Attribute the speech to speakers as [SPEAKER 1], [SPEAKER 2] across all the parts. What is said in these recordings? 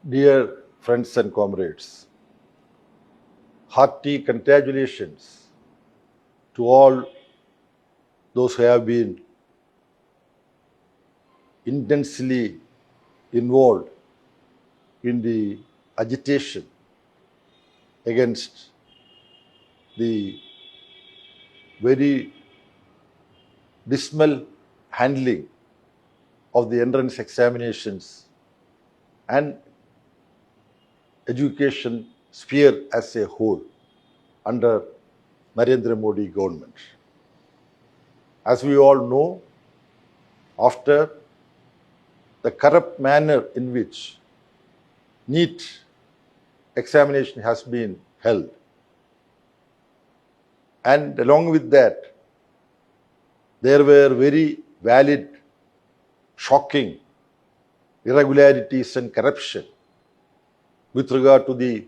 [SPEAKER 1] Dear friends and comrades, hearty congratulations to all those who have been intensely involved in the agitation against the very dismal handling of the entrance examinations and education sphere as a whole under Narendra Modi government. As we all know, after the corrupt manner in which NEET examination has been held, and along with that, there were very valid, shocking irregularities and corruption with regard to the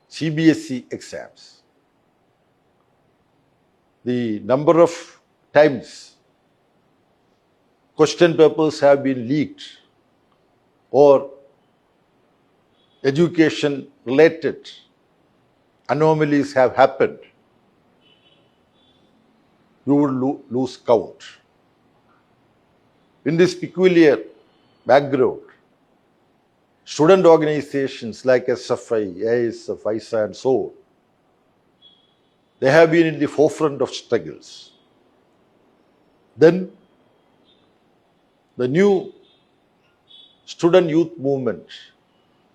[SPEAKER 1] CBSE exams. The number of times question papers have been leaked or education related anomalies have happened, you would lose count. In this peculiar background, student organizations like SFI, ASF, ISA and so on, they have been in the forefront of struggles. Then the new student youth movement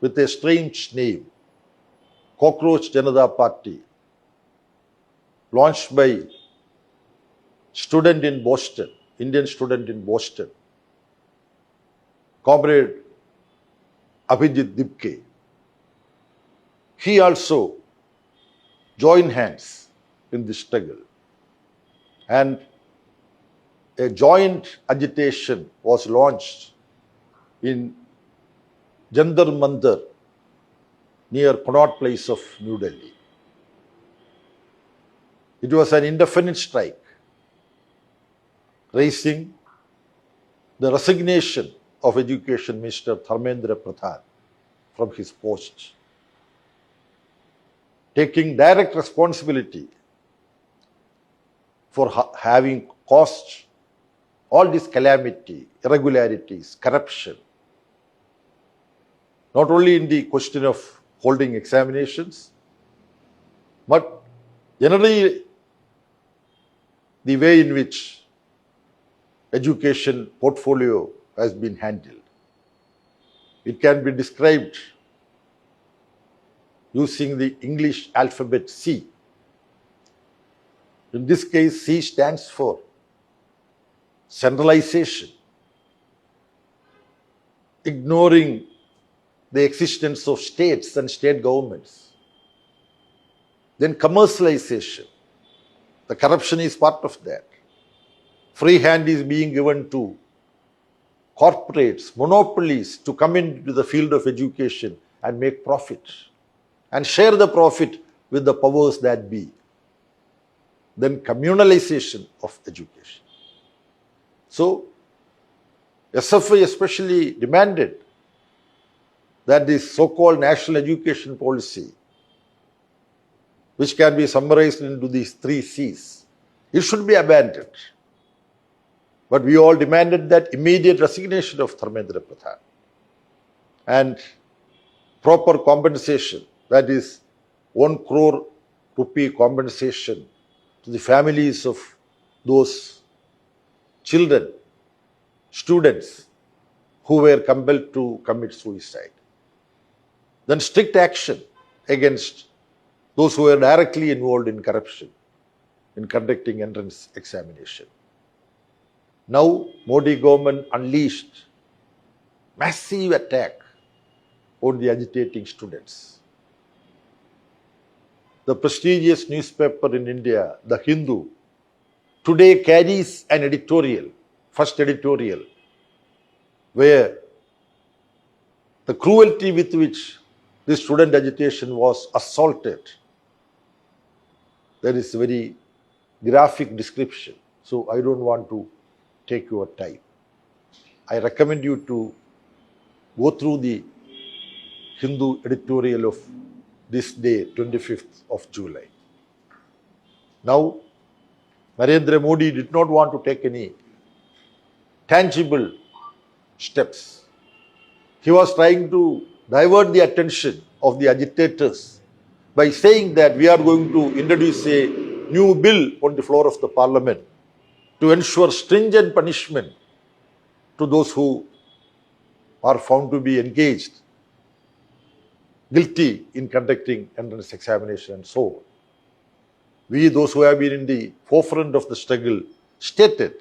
[SPEAKER 1] with a strange name, Cockroach Janata Party, launched by student in Boston, Indian student in Boston, Comrade Abhijit Dipke. He also joined hands in this struggle, and a joint agitation was launched in Jantar Mantar near Connaught Place of New Delhi. It was an indefinite strike, raising the resignation of Education Minister Dharmendra Pradhan from his post, taking direct responsibility for having caused all this calamity, irregularities, corruption, not only in the question of holding examinations, but generally the way in which education portfolio has been handled. It can be described using the English alphabet C. In this case, C stands for centralization, ignoring the existence of states and state governments. Then commercialization, the corruption is part of that. Free hand is being given to corporates, monopolies to come into the field of education and make profit and share the profit with the powers that be. Then communalization of education. So, SFI especially demanded that this so-called national education policy, which can be summarized into these 3 C's, it should be abandoned. But we all demanded that immediate resignation of Dharmendra Pradhan and proper compensation, that is 1 crore rupee compensation to the families of those children, students who were compelled to commit suicide. Then strict action against those who were directly involved in corruption in conducting entrance examination. Now, Modi government unleashed massive attack on the agitating students. The prestigious newspaper in India, The Hindu, today carries an editorial, first editorial, where the cruelty with which this student agitation was assaulted, there is a very graphic description. So I don't want to take your time. I recommend you to go through the Hindu editorial of this day, 25th of July. Now, Narendra Modi did not want to take any tangible steps. He was trying to divert the attention of the agitators by saying that we are going to introduce a new bill on the floor of the parliament to ensure stringent punishment to those who are found to be engaged, guilty in conducting entrance examination and so on. We, those who have been in the forefront of the struggle, stated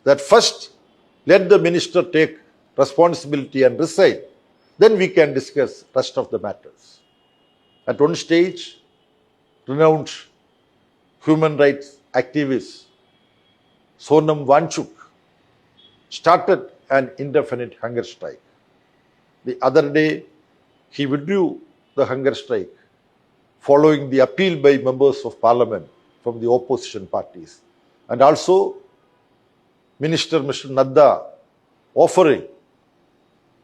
[SPEAKER 1] that first let the minister take responsibility and resign, then we can discuss rest of the matters. At one stage, renowned human rights activist Sonam Wangchuk started an indefinite hunger strike. The other day, he withdrew the hunger strike following the appeal by members of parliament from the opposition parties, and also Minister Mr. Nadda offering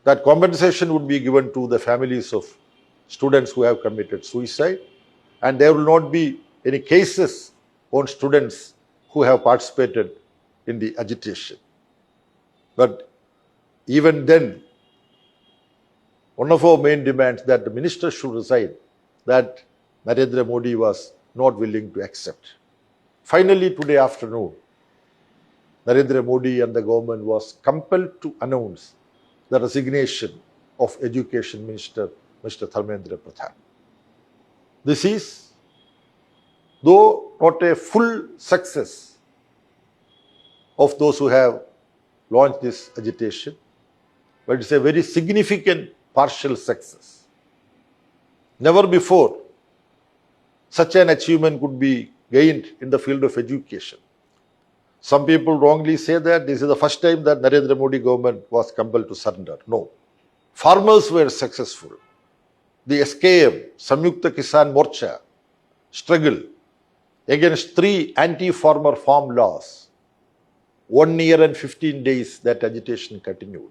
[SPEAKER 1] that compensation would be given to the families of students who have committed suicide, and there will not be any cases on students who have participated in the agitation. But even then, one of our main demands that the minister should resign, that Narendra Modi was not willing to accept. Finally, today afternoon, Narendra Modi and the government was compelled to announce the resignation of Education Minister Mr. Dharmendra Pradhan. This is, though not a full success of those who have launched this agitation, but it's a very significant partial success. Never before such an achievement could be gained in the field of education. Some people wrongly say that this is the first time that Narendra Modi government was compelled to surrender. No. Farmers were successful. The SKM, Samyukta Kisan Morcha, struggle against 3 anti-farmer farm laws. 1 year and 15 days that agitation continued.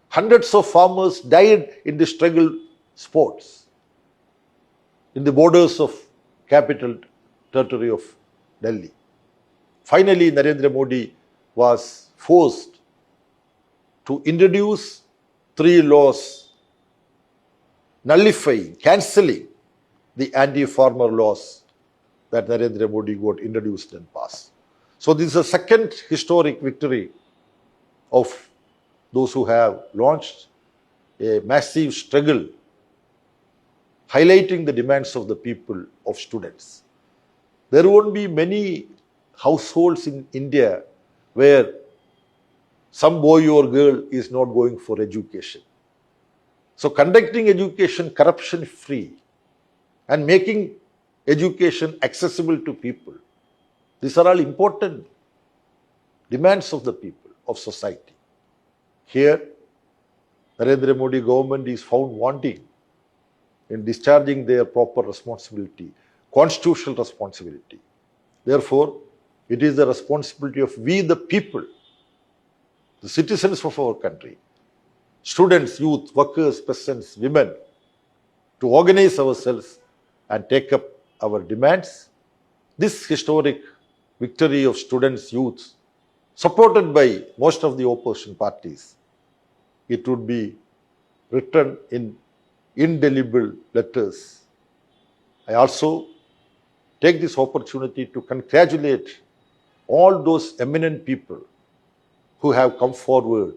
[SPEAKER 1] Hundreds of farmers died in the struggle sports in the borders of capital territory of Delhi. Finally, Narendra Modi was forced to introduce 3 laws nullifying, cancelling the anti-farmer laws that Narendra Modi got introduced and passed. So this is a second historic victory of those who have launched a massive struggle highlighting the demands of the people, of students. There won't be many households in India where some boy or girl is not going for education. So conducting education corruption-free and making education accessible to people, these are all important demands of the people, of society. Here, Narendra Modi government is found wanting in discharging their proper responsibility, constitutional responsibility. Therefore, it is the responsibility of we the people, the citizens of our country, students, youth, workers, peasants, women, to organize ourselves and take up our demands. This historic victory of students, youth, supported by most of the opposition parties, it would be written in indelible letters. I also take this opportunity to congratulate all those eminent people who have come forward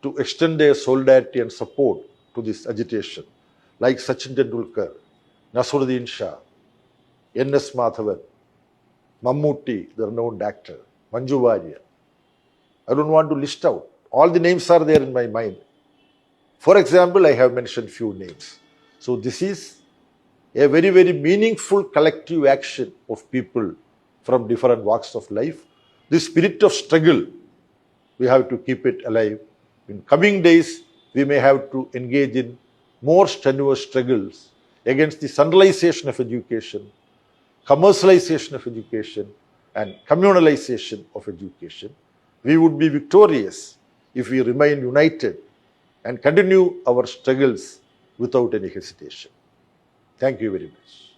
[SPEAKER 1] to extend their solidarity and support to this agitation, like Sachin Tendulkar, Naseeruddin Shah, N.S. Madhavan, Mammootty, the renowned actor, Manju Warrier. I don't want to list out. All the names are there in my mind. For example, I have mentioned few names. So this is a very, very meaningful collective action of people from different walks of life. This spirit of struggle, we have to keep it alive. In coming days, we may have to engage in more strenuous struggles against the centralization of education, commercialization of education, and communalization of education. We would be victorious if we remain united and continue our struggles without any hesitation. Thank you very much.